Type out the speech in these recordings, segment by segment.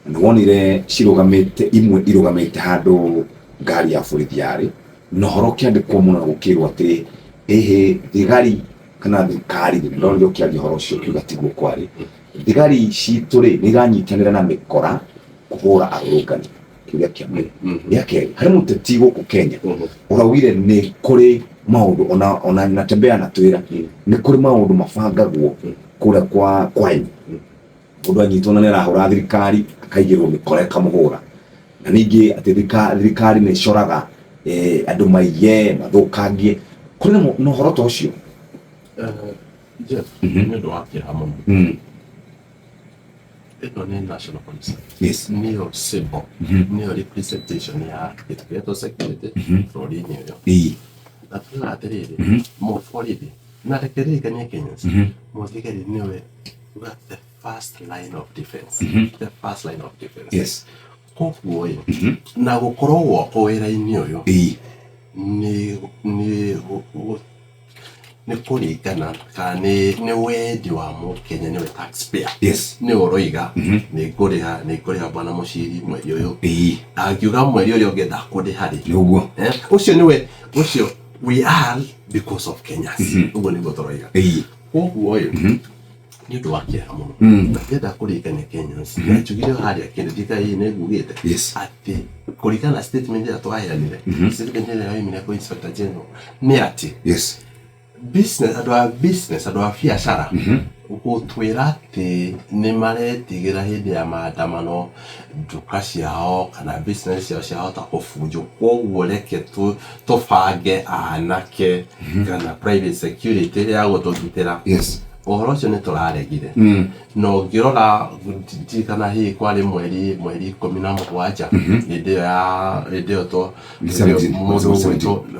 Nwonire cirugamite imwe irugamite handu ngari ya borithi yari no horo kiandikwo muno gukirwo ati thigari kana thirikari ndio kiaria horo cio kiuga tiguo kwari thigari citu ri niranyitanira na mikora kuhura arurungani kiuga kia mwiri yake hari muteti guku Kenya urawire ni kuri maundu ona natembea na twira ni kuri maundu mabangagwo kura kwa kwaini undu anyitona ni rahura thirikari akaigirwo mikora ikamuhura na ningi ati thirikari ni coraga andu maiye mathukangie kuri no horo to cio Jeff, ndio wake hamu. Ito ni national police. Yes. Niyo symbol. Niyo representation ya kitu security for niyo. Na tuna terere mo foridi. Na rekere kanya Kenyans. Mo tigari niwe the first line of defense. The first line of defense. Yes. Kofuo na gukoro ko wera niyo. Ni kurigana kane ni wedi wa Kenya ni taxpayer. Yes. Ni oroiga ni kuriha bwana mushiri mweri uyu agiuga mweri uyu ngenda kurihari niguo ucio we are because of Kenyans ugo ni gotoroiga koguo uyu ni ndo wake hamu ngenda kurigana Kenyans na chugire hari akendika hii ne gugite ati kurigana statement ya twayanire statement ya mimi ko inspector general ni ati business adwa biashara gutwira ati ni maretigira hindi ya maandamano duka ciao kana business ciao ta kufunjo koguo reke tubange anake kana private security ya gutugitira uhoro ucio ni turaregire no ngirora kana hi kwari mweri 17 ndio to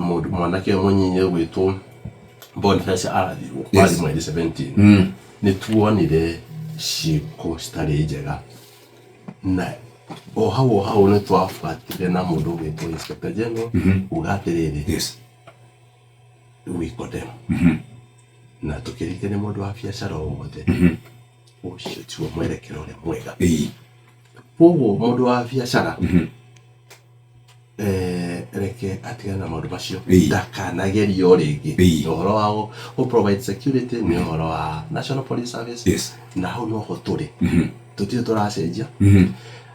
mundu mwanake munyinyi gwitu Boniface kwari mweri 17 ni tuonire ciko stari njega na hau ni twafuatire na mundu gwitu inspector general ugatirire wiko dem na tukirikane mundu wa biashara wothe ucio tuo mwerekero ule mwega pogo mundu wa biashara reke atigana maundu macio ndakanagerio ringi uhoro wa provide security ni uhoro wa National Police Service na hau no ho turi tuti turacenjia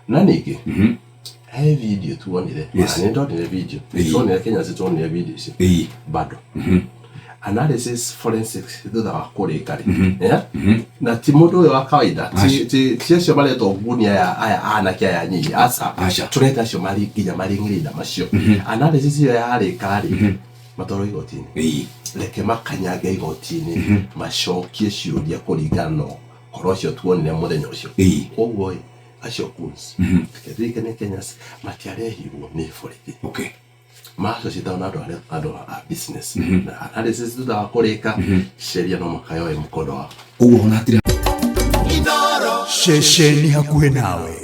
na ningi he video tuonire ni ndonire video tuonire Kenya tuonire video icio bado analysis forensics thutha wa kurikari na ti mundu uyu wa kawaida ti cio mareto nguni aya anake aya nyinyi asa tureta cio mari nginya maringirida macio analysis iyo ya rikari matoro igotini reke makanyage igotini macokie ciuria kuringana horo cio tuonire muthenya ucio koguo acio kuns kethikane Kenyans matiarehirwo ni borithi maso citaona andu a business na analysis thutha wa kurika sheria no makayoe mkono wako uguo na atira shesheni hakuhe nawe.